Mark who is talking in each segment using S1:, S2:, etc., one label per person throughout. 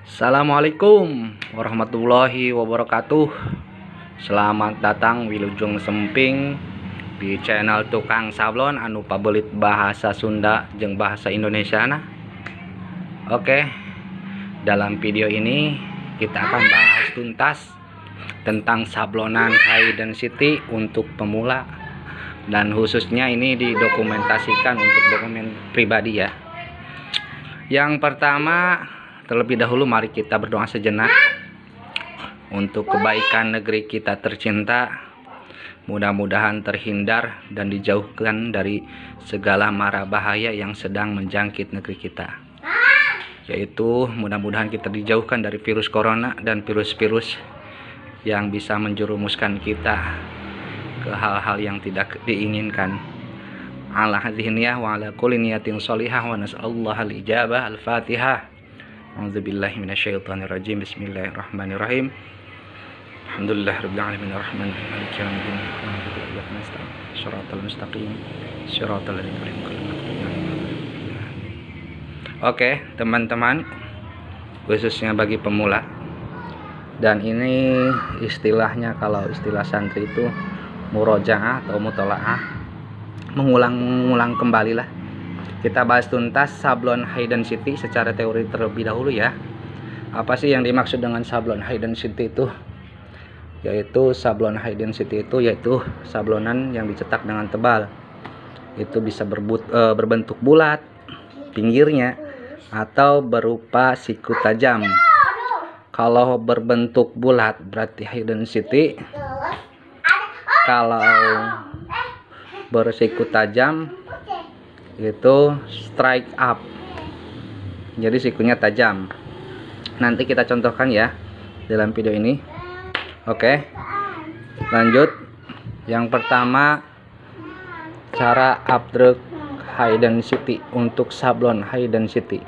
S1: Assalamualaikum warahmatullahi wabarakatuh. Selamat datang Wilujeng Semping di channel Tukang Sablon anu pabelit bahasa Sunda jeung bahasa Indonesia nah. Oke, dalam video ini kita akan bahas tuntas tentang sablonan high density untuk pemula, dan khususnya ini didokumentasikan untuk dokumen pribadi ya. Yang pertama, terlebih dahulu mari kita berdoa sejenak untuk kebaikan negeri kita tercinta. Mudah-mudahan terhindar dan dijauhkan dari segala mara bahaya yang sedang menjangkit negeri kita, yaitu mudah-mudahan kita dijauhkan dari virus corona dan virus-virus yang bisa menjerumuskan kita ke hal-hal yang tidak diinginkan. Ala hadziniyah wa ala kulli niyatin sholihah wa nas'allahu al-ijabah. Al-Fatihah. A'udzubillahi minasyaitonirrajim. Bismillahirrahmanirrahim. Alhamdulillahirabbil alamin arrahmanirrahim maliki yaumiddin. Shiratal mustaqim. Shiratal ladzina an'amta 'alaihim. Oke, teman-teman, khususnya bagi pemula. Dan ini istilahnya, kalau istilah santri itu murojaah atau mutolaah, mengulang kembali lah. Kita bahas tuntas sablon high density secara teori terlebih dahulu ya. Apa sih yang dimaksud dengan sablon high density itu? Yaitu sablon high density itu yaitu sablonan yang dicetak dengan tebal. Itu bisa berbentuk bulat pinggirnya atau berupa siku tajam. Kalau berbentuk bulat berarti high density. Kalau bersiku tajam itu strike up, jadi sikunya tajam. Nanti kita contohkan ya dalam video ini. Oke, lanjut. Yang pertama, cara updruk high density untuk sablon high density.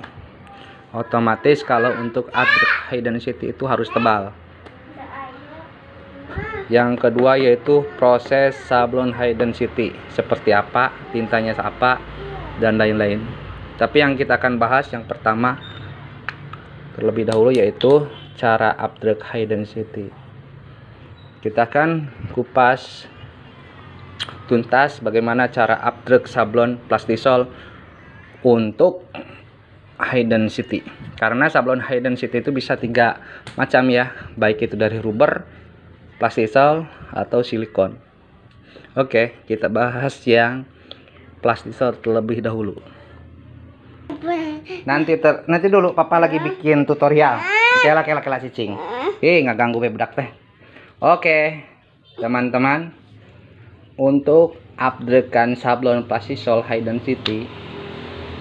S1: Otomatis kalau untuk updruk high density itu harus tebal. Yang kedua yaitu proses sablon high density, seperti apa, tintanya apa, dan lain-lain. Tapi yang kita akan bahas yang pertama terlebih dahulu yaitu cara updruk high density. Kita akan kupas tuntas bagaimana cara updruk sablon plastisol untuk high density. Karena sablon high density itu bisa 3 macam ya, baik itu dari rubber, plastisol, atau silikon. Oke, kita bahas yang plastisol terlebih dahulu. Nanti dulu papa lagi bikin tutorial. Kela cicing. Nggak ganggu bedak teh. Oke, teman-teman, untuk updrekan sablon plastisol high density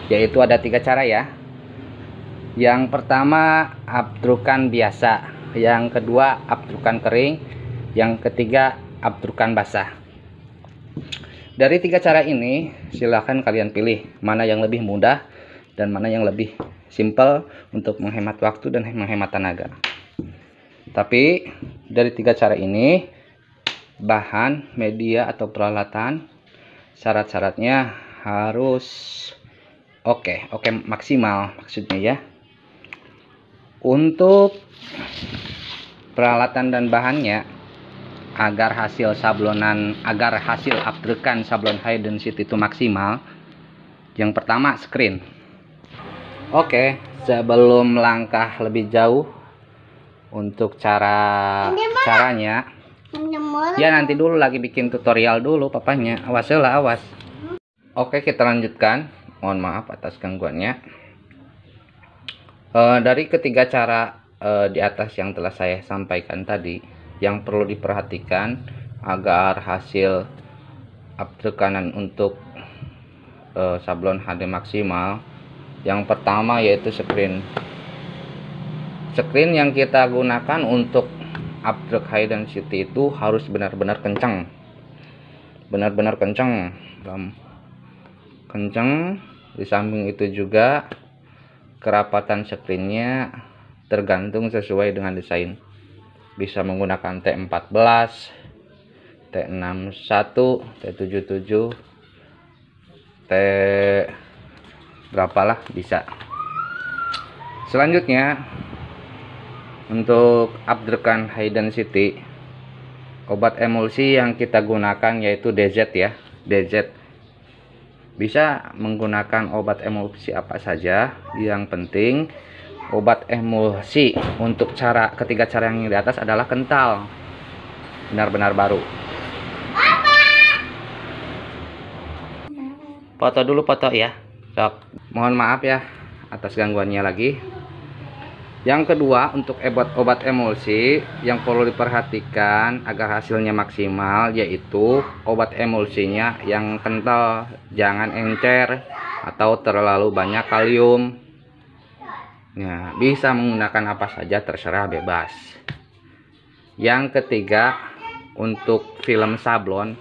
S1: yaitu ada 3 cara ya. Yang pertama updrukan biasa, yang kedua updrukan kering, yang ketiga updrukan basah. Dari 3 cara ini silahkan kalian pilih mana yang lebih mudah dan mana yang lebih simple untuk menghemat waktu dan menghemat tenaga. Tapi dari 3 cara ini, bahan, media atau peralatan, syarat-syaratnya harus oke maksimal maksudnya ya. Untuk peralatan dan bahannya, agar hasil updrekan sablon high density itu maksimal, yang pertama screen. Oke, sebelum langkah lebih jauh untuk caranya ya, nanti dulu lagi bikin tutorial dulu papanya, awas. Oke, kita lanjutkan. Mohon maaf atas gangguannya. Dari ketiga cara di atas yang telah saya sampaikan tadi, yang perlu diperhatikan agar hasil updrekanan untuk sablon HD maksimal, yang pertama yaitu screen. Screen yang kita gunakan untuk updruk high density itu harus benar-benar kencang. Di samping itu juga kerapatan screennya tergantung sesuai dengan desain. Bisa menggunakan T14, T61, T77, T berapalah bisa. Selanjutnya Untuk Abdurkan High Density, obat emulsi yang kita gunakan yaitu DZ ya, DZ. Bisa menggunakan obat emulsi apa saja, yang penting obat emulsi untuk ketiga cara yang di atas adalah kental, benar-benar baru. Foto dulu, foto ya. Sok. Mohon maaf ya atas gangguannya lagi. Yang kedua, untuk obat emulsi yang perlu diperhatikan agar hasilnya maksimal, yaitu obat emulsinya yang kental, jangan encer atau terlalu banyak kalium. Nah, bisa menggunakan apa saja, terserah, bebas. Yang ketiga, untuk film sablon,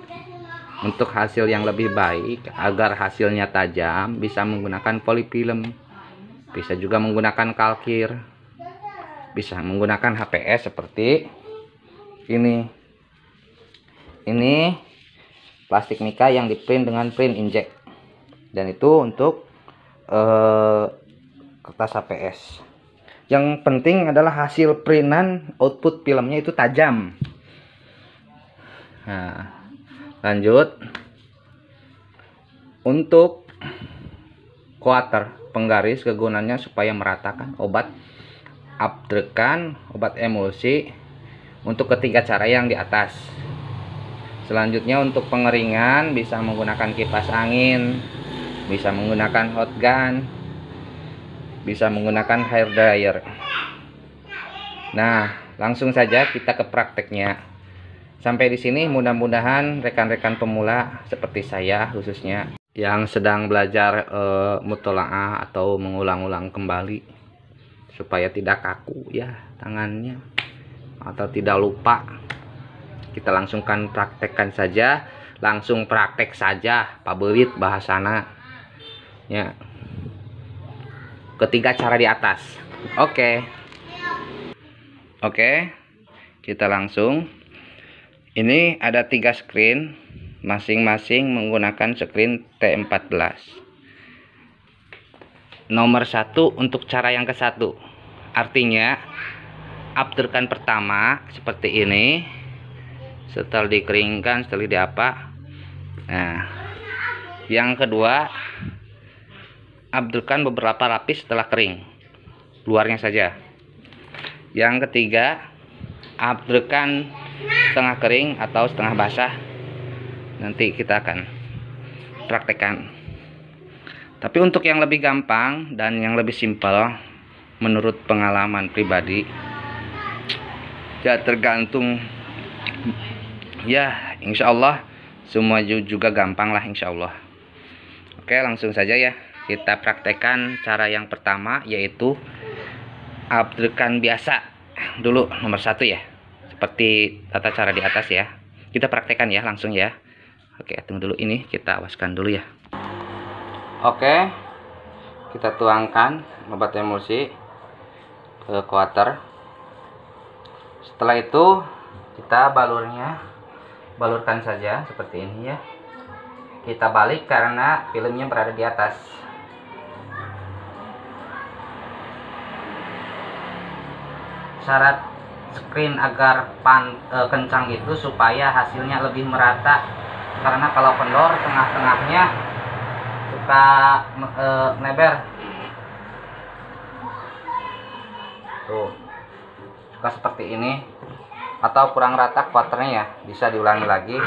S1: untuk hasil yang lebih baik agar hasilnya tajam, bisa menggunakan polyfilm, bisa juga menggunakan kalkir, bisa menggunakan HPS seperti ini. Ini plastik mika yang diprint dengan print inkjet, dan itu untuk kertas HPS. Yang penting adalah hasil printan, output filmnya itu tajam. Nah, lanjut. Untuk quarter penggaris, kegunaannya supaya meratakan obat Abdurkan, obat emulsi untuk ketiga cara yang di atas. Selanjutnya untuk pengeringan, bisa menggunakan kipas angin, bisa menggunakan hot gun, bisa menggunakan hair dryer. Nah, langsung saja kita ke prakteknya. Sampai di sini mudah-mudahan rekan-rekan pemula seperti saya khususnya yang sedang belajar mutolaah atau mengulang-ulang kembali, supaya tidak kaku ya tangannya atau tidak lupa. Kita langsungkan praktekkan saja, langsung praktek saja, pabelit bahasana ya. Ketiga cara di atas. Oke, kita langsung. Ini ada 3 screen, masing-masing menggunakan screen T14. Nomor 1 untuk cara yang ke-1, artinya Abdurkan pertama seperti ini, setelah dikeringkan, setelah diapa. Nah, yang kedua Abdurkan beberapa lapis setelah kering, luarnya saja. Yang ketiga Abdurkan setengah kering atau setengah basah. Nanti kita akan praktekkan. Tapi untuk yang lebih gampang dan yang lebih simpel, menurut pengalaman pribadi, ya tergantung ya, insya Allah semua juga gampang lah, insya Allah. Oke, langsung saja ya, kita praktekkan cara yang pertama, yaitu Abdurkan biasa dulu, nomor 1 ya, seperti tata cara di atas ya. Kita praktekkan ya langsung ya. Oke, tunggu dulu, ini kita awaskan dulu ya. Oke, kita tuangkan obat emulsi ke quarter. Setelah itu kita balurkan saja seperti ini ya. Kita balik karena filmnya berada di atas. Syarat screen agar kencang itu supaya hasilnya lebih merata, karena kalau kendor tengah-tengahnya suka melebar tuh, suka seperti ini, atau kurang rata quarternya ya, bisa diulangi lagi.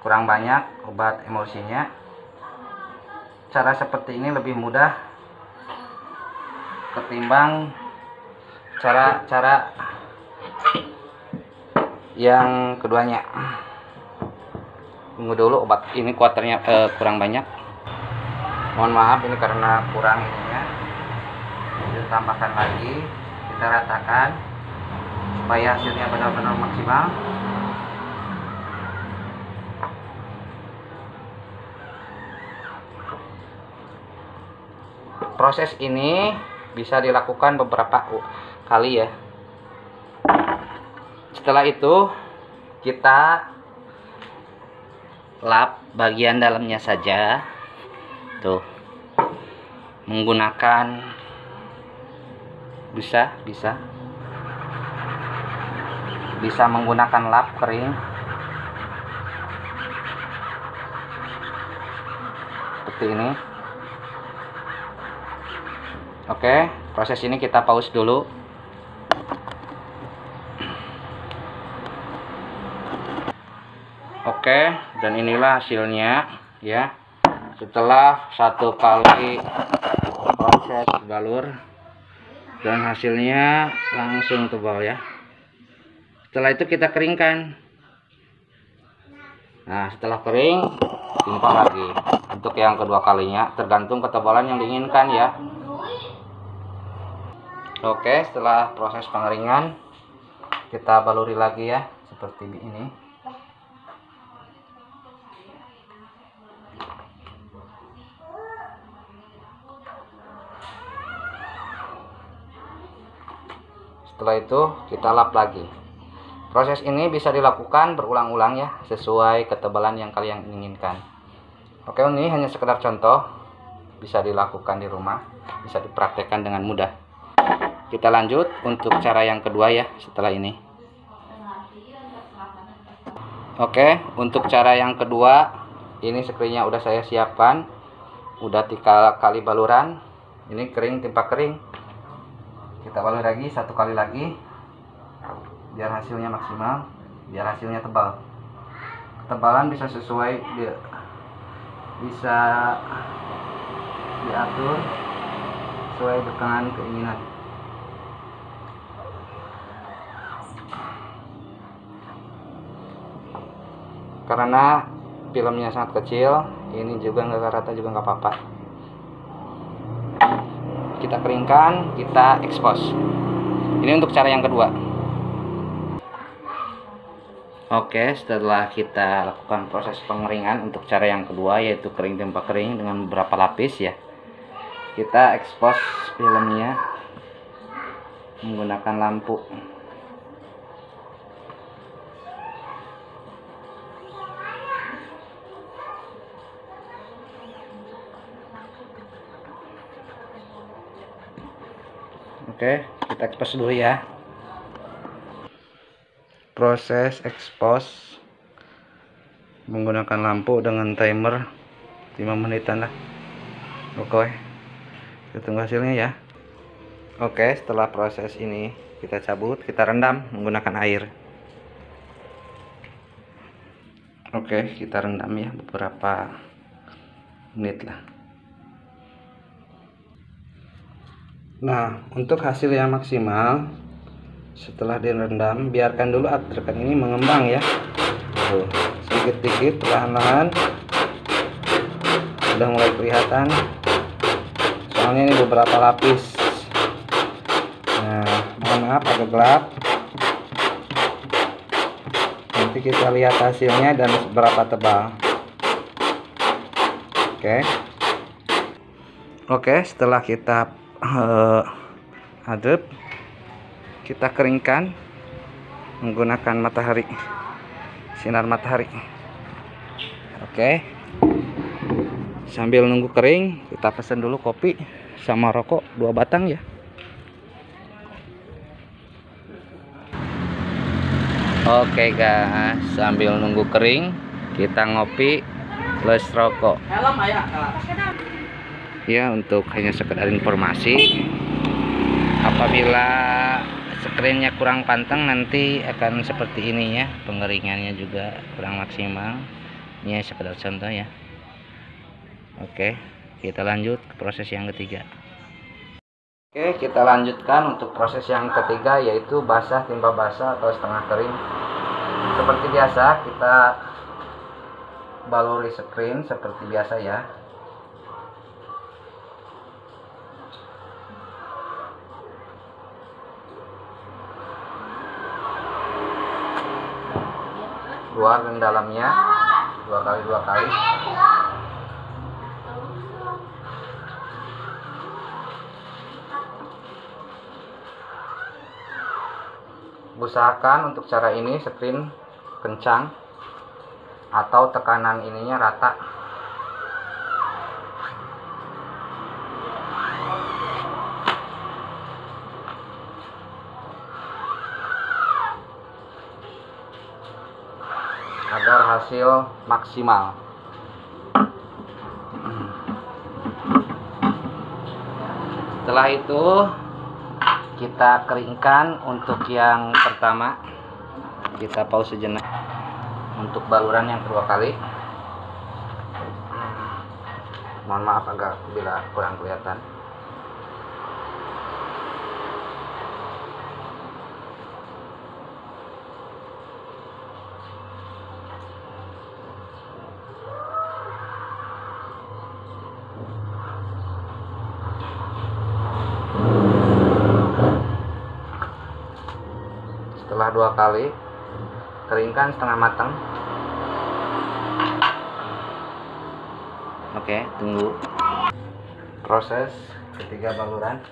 S1: Kurang banyak obat emulsinya. Cara seperti ini lebih mudah ketimbang cara yang keduanya. Tunggu dulu, obat ini quarternya kurang banyak. Mohon maaf, ini karena kurang ininya. Kita tambahkan lagi, kita ratakan supaya hasilnya benar-benar maksimal. Proses ini bisa dilakukan beberapa kali ya. Setelah itu kita lap bagian dalamnya saja tuh, menggunakan bisa menggunakan lap kering seperti ini. Oke, proses ini kita pause dulu. Oke, dan inilah hasilnya ya. Setelah 1 kali proses balur, dan hasilnya langsung tebal ya. Setelah itu kita keringkan. Nah, setelah kering simpan lagi untuk yang kedua kalinya, tergantung ketebalan yang diinginkan ya. Oke, setelah proses pengeringan kita baluri lagi ya, seperti ini. Setelah itu kita lap lagi. Proses ini bisa dilakukan berulang-ulang ya, sesuai ketebalan yang kalian inginkan. Oke, ini hanya sekedar contoh, bisa dilakukan di rumah, bisa dipraktekkan dengan mudah. Kita lanjut untuk cara yang kedua ya setelah ini. Oke, untuk cara yang kedua, ini screennya udah saya siapkan, udah 3 kali baluran. Ini kering, timpa kering. Kita balur lagi 1 kali lagi, biar hasilnya maksimal, biar hasilnya tebal. Ketebalan bisa sesuai, bisa diatur sesuai dengan keinginan. Karena filmnya sangat kecil, ini juga nggak rata juga nggak apa-apa. Kita keringkan, kita expose. Ini untuk cara yang kedua. Oke, setelah kita lakukan proses pengeringan untuk cara yang kedua, yaitu kering timpa kering dengan beberapa lapis ya, kita expose filmnya menggunakan lampu. Oke, kita expose dulu ya. Proses expose menggunakan lampu dengan timer 5 menitan lah. Oke, kita tunggu hasilnya ya. Oke, setelah proses ini kita cabut, kita rendam menggunakan air. Oke, kita rendam ya beberapa menit lah. Nah, untuk hasil yang maksimal setelah direndam, biarkan dulu artrekan ini mengembang ya. Tuh, sedikit-sedikit, perlahan-lahan sudah mulai kelihatan. Soalnya ini beberapa lapis. Nah, mohon maaf agak gelap. Nanti kita lihat hasilnya dan seberapa tebal. Oke, setelah kita aduk, kita keringkan menggunakan matahari, sinar matahari. Oke, sambil nunggu kering, kita pesan dulu kopi sama rokok 2 batang ya. Oke guys, sambil nunggu kering, kita ngopi plus rokok. Ya, untuk hanya sekedar informasi, apabila screennya kurang pantang nanti akan seperti ini ya, pengeringannya juga kurang maksimal. Ini sekedar contoh ya. Oke, kita lanjut ke proses yang ketiga. Oke, kita lanjutkan untuk proses yang ketiga, yaitu basah timpa basah atau setengah kering. Seperti biasa, kita baluri screen seperti biasa ya. Luar dan dalamnya 2 kali. Usahakan untuk cara ini screen kencang atau tekanan ininya rata. hasil maksimal. Setelah itu kita keringkan. Untuk yang pertama kita pause sejenak. Untuk baluran yang kedua kali, mohon maaf agak bila kurang kelihatan. Setelah 2 kali, keringkan setengah matang. Oke, tunggu. Proses ketiga baluran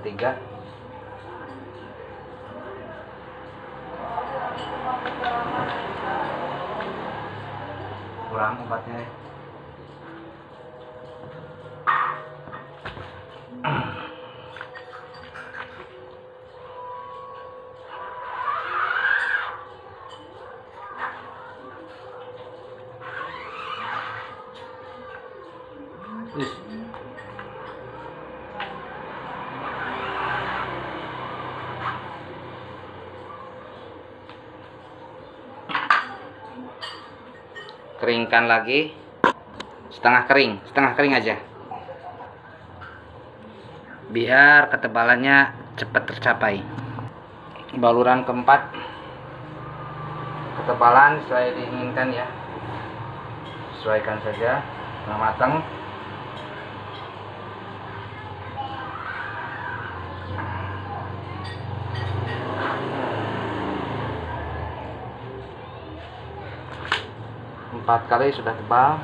S1: ketiga. Kurang obatnya. Keringkan lagi, setengah kering aja, biar ketebalannya cepat tercapai. Baluran keempat, ketebalan sesuai diinginkan ya, sesuaikan saja, setengah matang. Empat kali sudah tebal,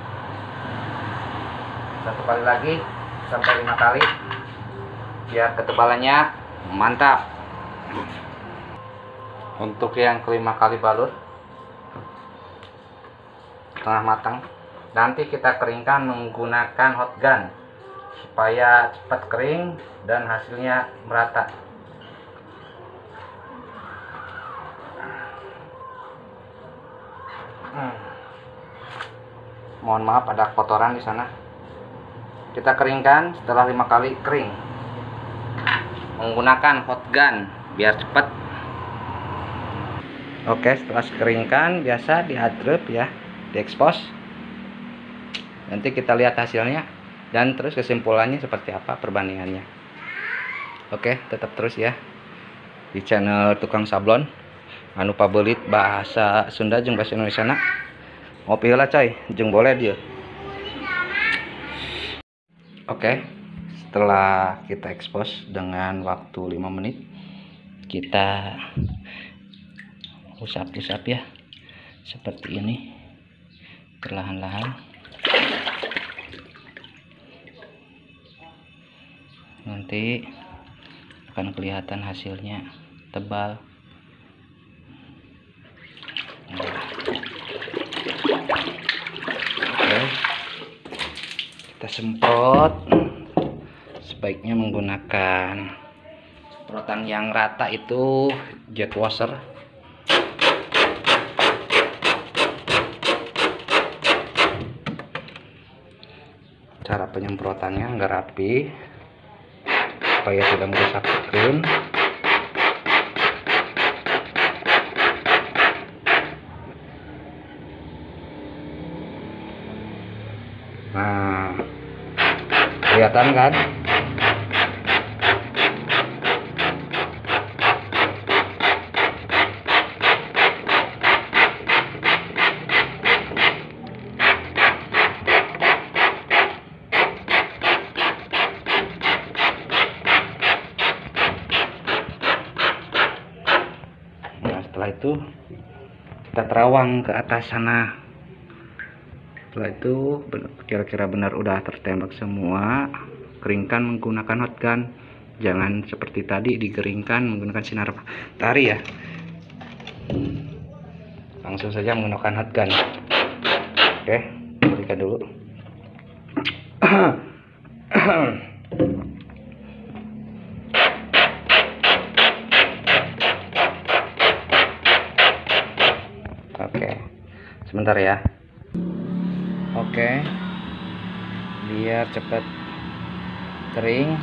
S1: 1 kali lagi sampai 5 kali biar ketebalannya mantap. Untuk yang kelima kali balur setengah matang, nanti kita keringkan menggunakan hot gun supaya cepat kering dan hasilnya merata. Mohon maaf ada kotoran di sana. Kita keringkan setelah 5 kali kering menggunakan hot gun biar cepat. Oke, setelah keringkan biasa diadrep ya, diekspos. Nanti kita lihat hasilnya dan terus kesimpulannya seperti apa perbandingannya. Oke, tetap terus ya di channel Tukang Sablon anu pabelit bahasa Sunda jeung bahasa Indonesia. Ngopi heula coy, jeung boleh dia. Oke, setelah kita ekspos dengan waktu 5 menit, kita usap-usap ya, seperti ini, perlahan-lahan. Nanti akan kelihatan hasilnya tebal. Oke, kita semprot. Sebaiknya menggunakan semprotan yang rata itu jet washer. Cara penyemprotannya nggak rapi supaya tidak merusak akun. Nah, kelihatan kan? Nah, setelah itu kita terawang ke atas sana. Setelah itu kira-kira benar udah tertembak semua, keringkan menggunakan hot gun. Jangan seperti tadi dikeringkan menggunakan sinar matahari ya. Langsung saja menggunakan hot gun. Oke, berikan dulu. Oke, sebentar ya. Oke, biar cepat kering.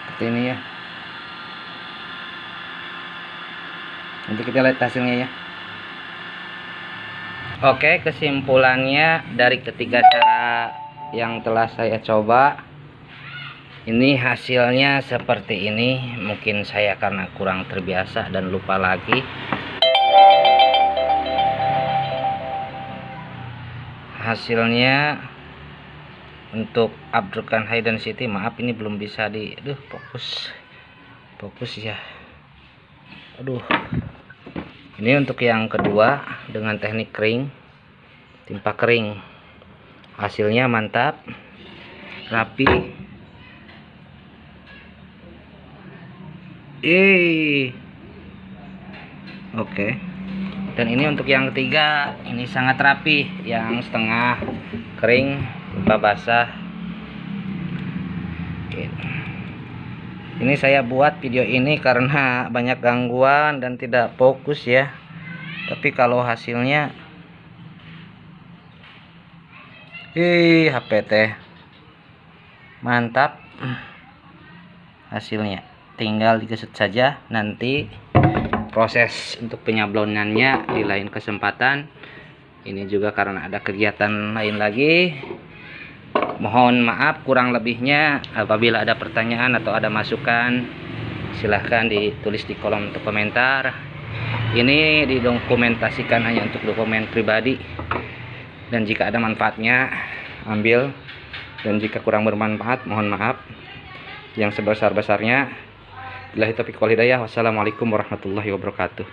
S1: Seperti ini ya. Nanti kita lihat hasilnya ya. Oke, kesimpulannya dari ketiga cara yang telah saya coba, ini hasilnya seperti ini. Mungkin saya karena kurang terbiasa dan lupa lagi. Hasilnya untuk Abdurkan High Density, maaf ini belum bisa di fokus ya. Aduh. Ini untuk yang kedua dengan teknik kering, timpa kering. Hasilnya mantap, rapi. Oke. Dan ini untuk yang ketiga, ini sangat rapi, yang setengah kering, timpa basah. Oke. Ini saya buat video ini karena banyak gangguan dan tidak fokus ya. Tapi kalau hasilnya HP teh mantap. Hasilnya tinggal digesek saja. Nanti proses untuk penyablonannya di lain kesempatan. Ini juga karena ada kegiatan lain lagi. Mohon maaf kurang lebihnya. Apabila ada pertanyaan atau ada masukan, silahkan ditulis di kolom komentar. Ini didokumentasikan hanya untuk dokumen pribadi, dan jika ada manfaatnya ambil, dan jika kurang bermanfaat mohon maaf yang sebesar-besarnya. Billahi taufiq wal hidayah. Wassalamualaikum warahmatullahi wabarakatuh.